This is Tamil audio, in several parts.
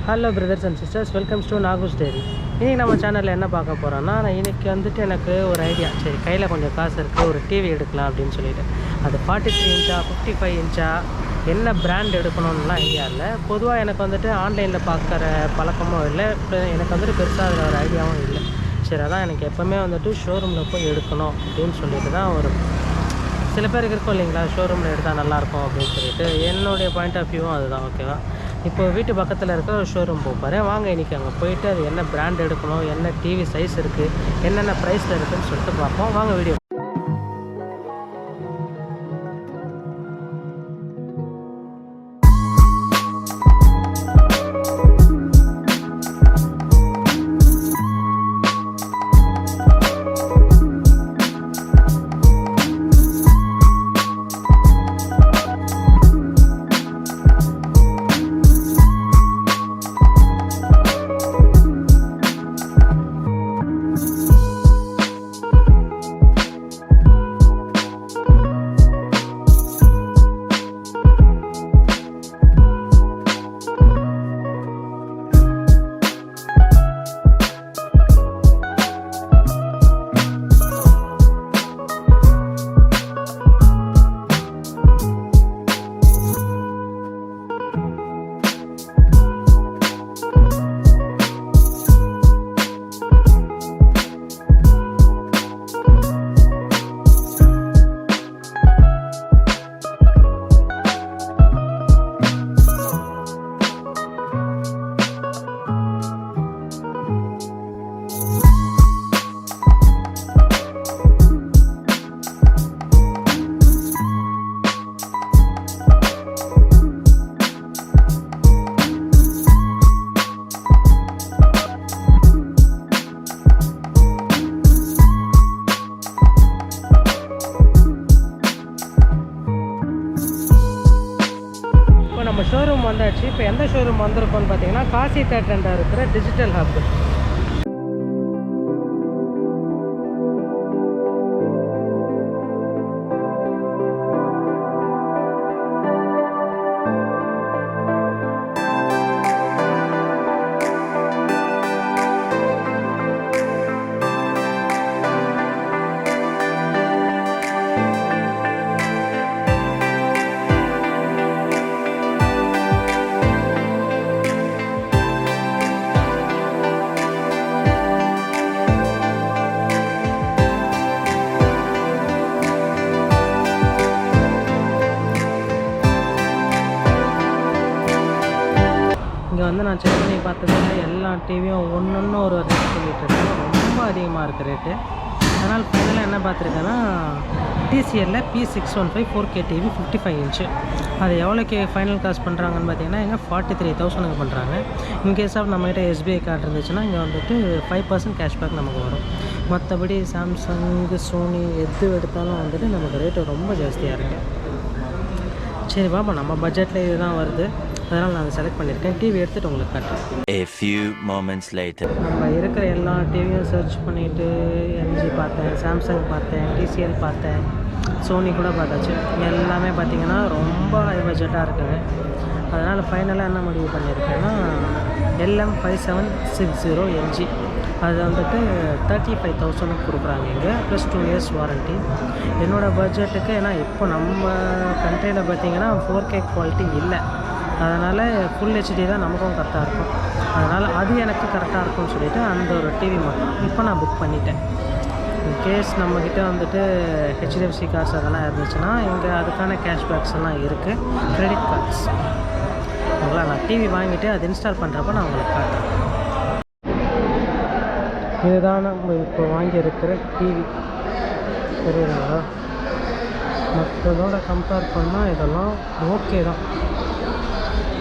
Hello brothers and sisters, welcomes to நாகூஸ் டெய்ரி. இன்றைக்கி நம்ம சேனலில் என்ன பார்க்க போகிறோன்னா, நான் இன்றைக்கி வந்துட்டு எனக்கு ஒரு ஐடியா. சரி, கையில் கொஞ்சம் காசு இருக்குது, ஒரு டிவி எடுக்கலாம் அப்படின்னு சொல்லிட்டு. அது 43 இன்ச்சா 55 இன்ச்சா என்ன பிராண்ட் எடுக்கணும்லாம் ஐடியா இல்லை. பொதுவாக எனக்கு வந்துட்டு ஆன்லைனில் பார்க்குற பழக்கமும் இல்லை, எனக்கு வந்துட்டு பெருசாக அதில் ஒரு ஐடியாவும் இல்லை. சரி, அதான் எனக்கு எப்போவுமே வந்துட்டு ஷோரூமில் போய் எடுக்கணும் அப்படின்னு சொல்லிட்டு தான் ஒரு சில பேருக்கு இருக்கும் இல்லைங்களா, ஷோரூமில் எடுத்தால் நல்லாயிருக்கும் அப்படின்னு சொல்லிட்டு. என்னுடைய பாயிண்ட் ஆஃப் வியூவும் அதுதான். ஓகேவா, இப்போ வீட்டு பக்கத்தில் இருக்கிற ஒரு ஷோரூம் போப்பார். வாங்க இன்றைக்கி அங்கே போயிட்டு அது என்ன பிராண்ட் எடுக்கணும், என்ன டிவி சைஸ் இருக்குது, என்னென்ன ப்ரைஸில் இருக்குதுன்னு சொல்லிட்டு பார்ப்போம். வாங்க வீடியோ. நம்ம ஷோரூம் வந்தாச்சு. இப்போ எந்த ஷோரூம் வந்திருக்கோன்னு பார்த்தீங்கன்னா, காசி தேட்டரில் இருக்கிற டிஜிட்டல் ஹப். இங்கே வந்து நான் செக் பண்ணி பார்த்ததில் எல்லா டிவியும் ஒன்று ஒரு ரேட் சொல்லிட்டு இருக்கேன். ரொம்ப அதிகமாக இருக்குது ரேட்டு. அதனால் ஃபைனலாக என்ன பார்த்துருக்கேன்னா, டிசிஎல்ல P615 4K டிவி 55 இன்ச்சு. அது எவ்வளோக்கு ஃபைனல் காஸ்ட் பண்ணுறாங்கன்னு பார்த்தீங்கன்னா, இங்கே 43,000 பண்ணுறாங்க. இன்கேஸ் ஆஃப் நம்மகிட்ட SBI கார்டு இருந்துச்சுன்னா இங்கே வந்துட்டு 5% கேஷ்பேக் நமக்கு வரும். மற்றபடி சாம்சங், சோனி எது எடுத்தாலும் வந்துட்டு நமக்கு ரேட்டு ரொம்ப ஜாஸ்தியாக இருக்குது. சரி பாப்பா, நம்ம பட்ஜெட்டில் இதுதான் வருது, அதனால் நான் செலக்ட் பண்ணியிருக்கேன். டிவி எடுத்துகிட்டு உங்களுக்கு காட்டுறேன். A few moments later. நம்ம இருக்கிற எல்லா டிவியும் சர்ச் பண்ணிவிட்டு எல்ஜி பார்த்தேன், சாம்சங் பார்த்தேன், டிசிஎல் பார்த்தேன், சோனி கூட பார்த்தாச்சு. எல்லாமே பார்த்திங்கன்னா ரொம்ப ஹை பட்ஜெட்டாக இருக்குங்க. அதனால் ஃபைனலாக என்ன முடிவு பண்ணியிருக்கேன்னா, LM5760 எல்ஜி. அது வந்துட்டு 35,000 கொடுக்குறாங்க இங்கே, ப்ளஸ் 2 இயர்ஸ் வாரண்ட்டி. என்னோடய பட்ஜெட்டுக்கு, ஏன்னா இப்போ நம்ம கண்ட்ரியில் பார்த்திங்கன்னா 4K குவாலிட்டி இல்லை, அதனால் ஃபுல் ஹெச்டி தான் நமக்கும் கரெக்டாக இருக்கும். அதனால் அது எனக்கு கரெக்டாக இருக்கும்னு சொல்லிவிட்டு அந்த ஒரு டிவி மட்டும் இப்போ நான் புக் பண்ணிட்டேன். இன்கேஸ் நம்மக்கிட்ட வந்துட்டு HDFC கார்ட்ஸ் அதெல்லாம் இருந்துச்சுன்னா இங்கே அதுக்கான கேஷ்பேக்ஸ் எல்லாம் இருக்குது, கிரெடிட் கார்ட்ஸ். உங்களா நான் டிவி வாங்கிட்டு அது இன்ஸ்டால் பண்ணுறப்ப நான் உங்களுக்கு காட்டுறேன். இதுதான் நம்ம இப்போ வாங்கியிருக்கிற டிவி. தெரியுதுங்களா? மற்றதோட கம்பேர் பண்ணால் இதெல்லாம் ஓகே தான்.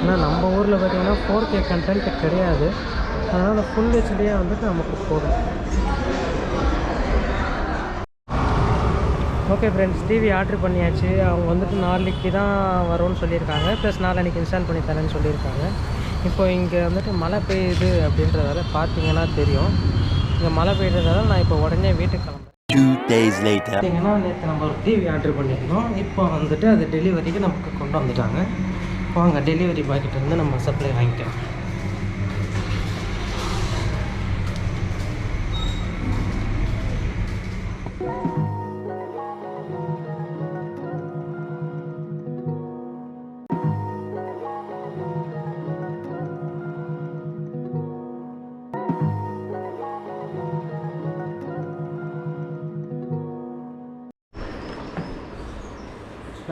ஏன்னா நம்ம ஊரில் பார்த்திங்கன்னா 4K கண்டென்ட் கிடையாது, அதனால் ஃபுல் ஹெச்டியே வந்துட்டு நமக்கு போடும். ஓகே ஃப்ரெண்ட்ஸ், டிவி ஆர்டர் பண்ணியாச்சு. அவங்க வந்துட்டு நாளைக்கு தான் வரும்னு சொல்லியிருக்காங்க, ப்ளஸ் நாளைக்கு இன்ஸ்டால் பண்ணி தரேன்னு சொல்லியிருக்காங்க. இப்போ இங்கே வந்துட்டு மழை பெய்யுது அப்படின்றதால பார்த்தீங்கன்னா தெரியும், இங்கே மழை பெய்யுறதால நான் இப்போ உடனே வீட்டுக்கு கிளம்புறேன். 2 days later. பார்த்தீங்கன்னா நேற்று நம்ம ஒரு டிவி ஆர்டர் பண்ணியிருந்தோம். இப்போ வந்துட்டு அது டெலிவரிக்கு நமக்கு கொண்டு வந்துட்டாங்க. வாங்க டெலிவரி பாய்கிட்ட இருந்து நம்ம சப்ளை வாங்கிக்கலாம்.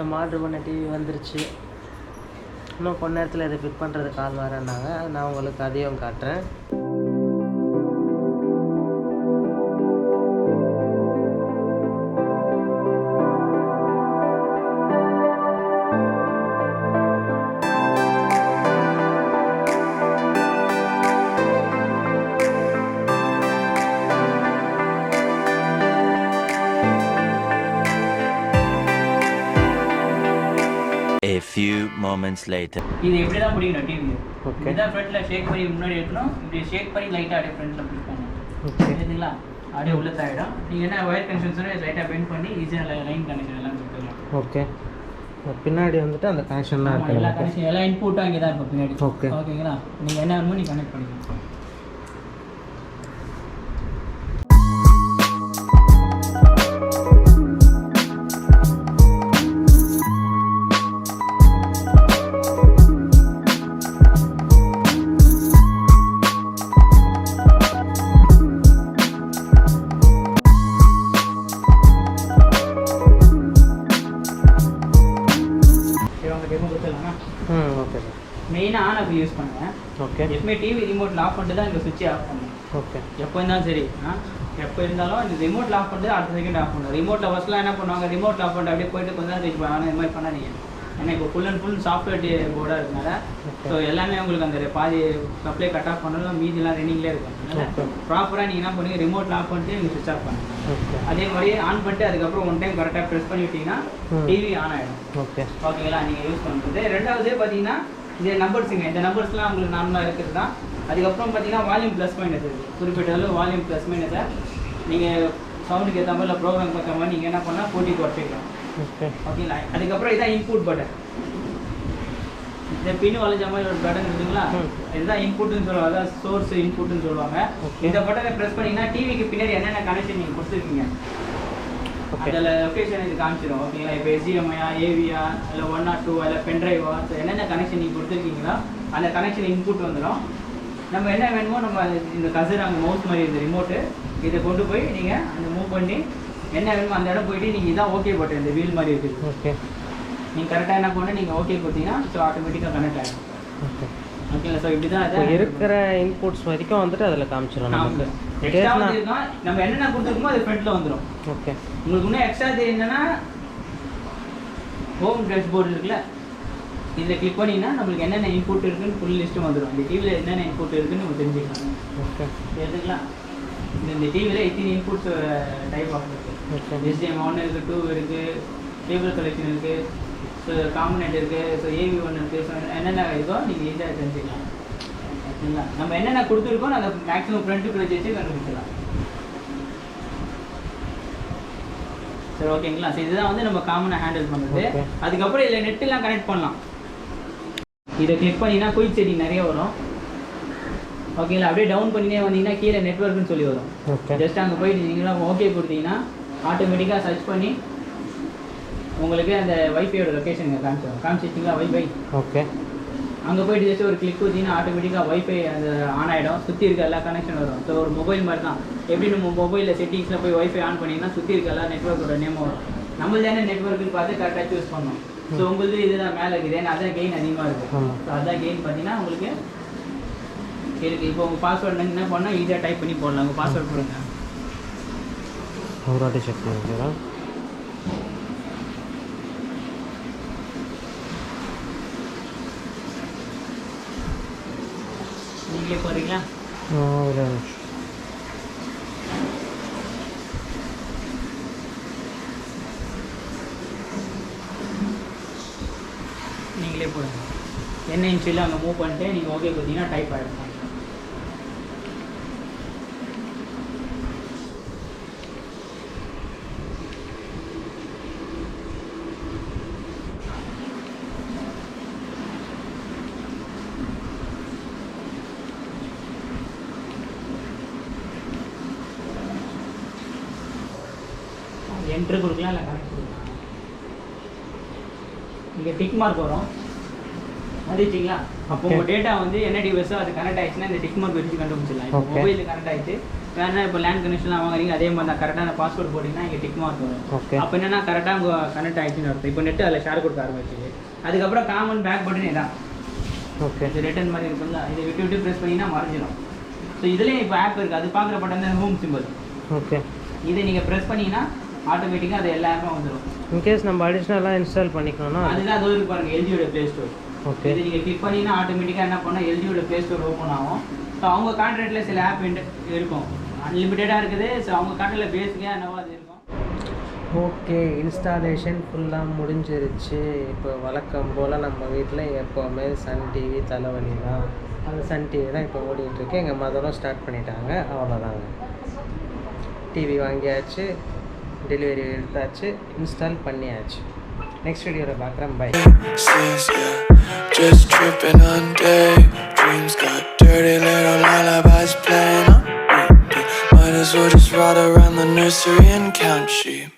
நம்ம ஆர்டர் பண்ண டிவி வந்துருச்சு. இன்னும் கொஞ்ச நேரத்தில் இதை ஃபிட் பண்ணுறதுக்கு ஆள் வரேன்னாங்க. நான் உங்களுக்கு அதையும் காட்டுறேன். A few moments later. இது எப்படி தான் பிடிக்கணும் டிவி. ஓகே. இதான் ஃப்ரண்ட்டில் ஷேக் பண்ணி முன்னாடி எடுக்கணும். இப்படி ஷேக் பண்ணி லைட்டாக அப்படியே ஃப்ரண்ட்டில் பிடிக் பண்ணணும். ஓகே. சரிங்களா? அப்படியே உள்ள தாயிடும். நீங்கள் என்ன ஒயர் கனெக்ஷன்ஸோட லைட்டாக பெண்ட் பண்ணி ஈஸியாக லைன் கனெக்ஷன் எல்லாம் கொடுத்துக்கலாம். ஓகே. பின்னாடி வந்துட்டு அந்த கனெக்ஷன்லாம் எல்லா இருக்குது. கனெக்ஷன் எல்லா இன்புட்டும் அங்கே தான் இருக்கும் பின்னாடி. ஓகே. ஓகேங்களா? நீங்கள் என்ன வேணுமோ நீங்கள் கனெக்ட் பண்ணிக்கலாம். ஓகே. மெயினாக ஆன் ஆஃப் யூஸ் பண்ணுவேன். ஓகே. எப்பவுமே டிவி ரிமோட்டில் ஆஃப் பண்ணிட்டு தான் இந்த சுவிட்சை ஆஃப் பண்ணணும். ஓகே. எப்போ இருந்தாலும் சரி எப்போ இருந்தாலும் இந்த ரிமோட்டில் ஆஃப் பண்ணிட்டு அடுத்த செகண்ட் ஆஃப் பண்ணணும். ரிமோட்டில் ஃபஸ்ட்லாம் என்ன பண்ணுவாங்க, ரிமோட்டில் ஆஃப் பண்ணிட்டு அப்படியே போயிட்டு கொஞ்சம் நேரம் ஆனால் இந்த மாதிரி பண்ணாதீங்க. ஏன்னா இப்போ ஃபுல் அண்ட் ஃபுல் சாஃப்ட்வேர் போர்டாக இருக்கனால ஸோ எல்லாமே உங்களுக்கு அந்த பாதி சப்ளை கட் ஆஃப் பண்ணணும், மீதிலாம் ரன்னிங்லேயே இருக்கும். அதனால் ப்ராப்பராக நீங்கள் என்ன பண்ணுங்க, ரிமோட்டில் ஆஃப் பண்ணிட்டு நீங்கள் சுவிட்ச் ஆஃப் பண்ணுங்க. அதே மாதிரி ஆன் பண்ணிட்டு அதுக்கப்புறம் ஒன் டைம் கரெக்டாக ப்ரெஸ் பண்ணி விட்டிங்கன்னா டிவி ஆன் ஆகிடும். ஓகே. ஓகேங்களா? நீங்கள் யூஸ் பண்ணுறது. ரெண்டாவது பார்த்தீங்கன்னா இந்த நம்பர்ஸுங்க, இந்த நம்பர்ஸ்லாம் உங்களுக்கு நார்மலாக இருக்குது தான். அதுக்கப்புறம் பார்த்தீங்கன்னா வால்யூம் ப்ளஸ் மைனஸ் இருக்குது. குறிப்பிட்ட அளவு வால்யூம் ப்ளஸ் மைனஸை நீங்கள் சவுண்டுக்கு ஏற்ற மாதிரி இல்லை ப்ரோக்ராம் பார்த்த மாதிரி நீங்கள் என்ன பண்ணால் போட்டி குறைச்சிக்கலாம். ஓகே. ஓகேங்களா? அதுக்கப்புறம் இதான் இன்புட் பட்டன். இந்த பின் வளைஞ்ச மாதிரி ஒரு பட்டன் இருக்குங்களா, இதுதான் இன்புட்னு சொல்லுவாங்க. அதான் சோர்ஸ் இன்புட்னு சொல்லுவாங்க. இந்த பட்டனை ப்ரெஸ் பண்ணிங்கன்னா டிவிக்கு பின்னாடி என்னென்ன கனெக்ஷன் நீங்கள் கொடுத்துருக்கீங்க அதில் லொக்கேஷன் இது காமிச்சிடும். ஓகேங்களா? இப்போ HDMI-யா, AV-யா, இல்லை 102 இல்லை பென்ட்ரைவா, ஸோ என்னென்ன கனெக்ஷன் நீங்கள் கொடுத்துருக்கீங்களோ அந்த கனெக்ஷன் இன்புட் வந்துடும். நம்ம என்ன வேணுமோ நம்ம இந்த கசர் அங்கே மவுஸ் மாதிரி இந்த ரிமோட்டு இதை கொண்டு போய் நீங்கள் அந்த மூவ் பண்ணி என்ன வேணுமோ அந்த இடம் போயிட்டு நீங்கள் இதான் ஓகே பட்டன், இந்த வீல் மாதிரி இருக்குது. ஓகே. நீங்கள் கரெக்டாக என்ன பண்ணி நீங்கள் ஓகே கொடுத்தீங்கன்னா ஸோ ஆட்டோமேட்டிக்காக கனெக்ட் ஆகிடும். ஓகே. ஓகேங்களா? ஸோ இப்படி தான் இப்போ இருக்கிற இன்புட்ஸ் வரைக்கும் வந்துட்டு அதில் காமிச்சிடும் நமக்கு. எக்ஸ்ட்ரா வந்துருக்கோம் நம்ம என்னென்ன கொடுத்துருக்கோமோ அது ஃப்ரண்ட்டில் வந்துடும். ஓகே. உங்களுக்கு இன்னும் எக்ஸ்ட்ரா தெரியுதுன்னா ஹோம் டேஷ்போர்டு இருக்குல்ல, இதில் கிளிக் பண்ணிங்கன்னா நம்மளுக்கு என்னென்ன இன்புட் இருக்குன்னு ஃபுல் லிஸ்ட்டும் வந்துடும். இந்த டிவியில் என்னென்ன இன்புட் இருக்குன்னு நம்ம தெரிஞ்சுக்கலாம். ஓகே. எடுத்துக்கலாம். இந்த டிவியில் எத்தனை இன்புட்ஸ் டைப் ஆஃப் இருக்குது. HDMI 1 இருக்குது, 2 இருக்குது, கேபிள் கலெக்ஷன் இருக்குது, ஸோ காம்பனெண்ட் இருக்குது, ஸோ AV 1 இருக்குது. ஸோ என்னென்ன இருக்கோ நீங்கள் ஈஸியாக தெரிஞ்சுக்கலாம். ஓகேங்களா? நம்ம என்னென்ன கொடுத்துருக்கோம் அதை மேக்ஸிமம் ஃப்ரண்ட்டுக்கு வச்சு கண்டுபிடிச்சிடலாம். சரி, ஓகேங்களா? ஸோ இதுதான் வந்து நம்ம காமனாக ஹேண்டில் பண்ணுறது. அதுக்கப்புறம் இதில் நெட்டெல்லாம் கனெக்ட் பண்ணலாம். இதை கிளிக் பண்ணிங்கன்னா குயிக் செட்டிங் நிறைய வரும். ஓகேங்களா? அப்படியே டவுன் பண்ணினே வந்தீங்கன்னா கீழே நெட்வொர்க்குன்னு சொல்லி வரும். ஜஸ்ட் அங்கே போயிட்டு நீங்களும் ஓகே கொடுத்தீங்கன்னா ஆட்டோமேட்டிக்காக சர்ச் பண்ணி உங்களுக்கு அந்த வைஃபையோட லொக்கேஷன் காமிச்சிட்டிங்களா வைஃபை. ஓகே. அங்கே போயிட்டு ஜஸ்ட் ஒரு கிளிக் கொடுத்தீங்கன்னா ஆட்டோமேட்டிக்காக வைஃபை அது ஆன் ஆகிடும். சுற்றி இருக்க எல்லா கனெக்ஷன் வரும். ஸோ ஒரு மொபைல் மாதிரி தான். எப்படி நம்ம மொபைலில் செட்டிங்ஸில் போய் வைஃபை ஆன் பண்ணிங்கன்னா சுற்றி இருக்க எல்லா நெட்வொர்க்கோட நேமும் வரும். நம்மளது என்ன நெட்வொர்க்குன்னு பார்த்து கரெக்டாக சூஸ் பண்ணணும். ஸோ உங்களுக்கு இதுதான் மேலே இருக்குது. ஏன்னா அதான் கெயின் அதிகமாக இருக்கும். ஸோ அதான் கெயின் பார்த்தீங்கன்னா உங்களுக்கு இருக்குது. இப்போ உங்கள் பாஸ்வேர்டு என்ன பண்ணால் ஈஸியாக டைப் பண்ணி போடலாம். உங்கள் பாஸ்வேர்டு போடுங்க. ஒரு வாட்டி செக் பண்ணிக்கிறேன். நீங்களே போகிறீங்களா? ஒரு நீங்களே போடுங்க. என்ன இன்ச்சில் அங்கே மூவ் பண்ணிட்டு நீங்கள் ஓகே கொடுத்தீங்கன்னா டைப் ஆகிடும். என்ட்ரு கொடுக்கலாம், இல்லை கனெக்ட் கொடுக்கலாம். இங்கே டிக் மார்க் வரும். வந்துச்சிங்களா? அப்போ உங்கள் டேட்டா வந்து என்ன டிவைஸோ அது கனெக்ட் ஆயிடுச்சுன்னா இந்த டிக் மார்க் வச்சு கண்டுபிடிச்சிடலாம். இப்போ மொபைலில் கனெக்ட் ஆயிடுச்சு வேணா இப்போ லேண்ட் கனெக்ஷன்லாம் வாங்குறீங்க அதே மாதிரி தான் கரெக்டான பாஸ்வேர்ட் போட்டிங்கன்னா இங்கே டிக் மார்க் வரும். ஓகே. அப்போ என்னன்னா கரெக்டாக உங்கள் கனெக்ட் ஆயிடுச்சுன்னு அர்த்தம். இப்போ நெட்டு அதில் ஷேர் கொடுக்க ஆரம்பிச்சிது. அதுக்கப்புறம் காமன் பேக் பட்டன் இதான். ஓகே. இது ரிட்டர்ன் மாதிரி இருக்குல்ல, இதை விட்டு விட்டு ப்ரெஸ் பண்ணிங்கன்னா மறைஞ்சிடும். ஸோ இதுலேயும் இப்போ ஆப் இருக்குது, அது பார்க்குற பட்டன் தான் ஹோம் சிம்பிள். ஓகே. இதை நீங்கள் ப்ரெஸ் பண்ணிங்கன்னா ஆட்டோமேட்டிக்காக அது எல்லா ஆப்பும் வந்துடும். இன்கேஸ் நம்ம அடிஷ்னலாக இன்ஸ்டால் பண்ணிக்கணும்னா அதுதான் அது இருக்கு பாருங்கள், எல்ஜியோட ப்ளே ஸ்டோர். ஓகே. இது நீங்கள் கிளிக் பண்ணிங்கன்னா ஆட்டோமேட்டிக்காக என்ன பண்ணால் எல்ஜியோட ப்ளே ஸ்டோர் ஓப்பன் ஆகும். ஸோ அவங்க கான்ட்ராக்டில் சில ஆப் இருக்கும், அன்லிமிட்டடாக இருக்குது. ஸோ அவங்க கான்ட்ராக்டில் பேசிக்காக என்னவோ அது இருக்கும். ஓகே, இன்ஸ்டாலேஷன் ஃபுல்லாக முடிஞ்சிருச்சு. இப்போ வழக்கம் போல் நம்ம வீட்டில் எப்போவுமே சன் டிவி தலைவலி தான். அந்த சன் டிவி தான் இப்போ ஓடிட்டுருக்கு. எங்கள் மதரும் ஸ்டார்ட் பண்ணிட்டாங்க. அவ்வளோதாங்க, டிவி வாங்கியாச்சு, டெலிவரி எடுத்தாச்சு, இன்ஸ்டால் பண்ணியாச்சு. நெக்ஸ்ட் வீடியோவில் பார்க்குறேன். By. Just tripping on day dreams, got dirty little lullabies playing on repeat. Might as well just ride around the nursery and count sheep.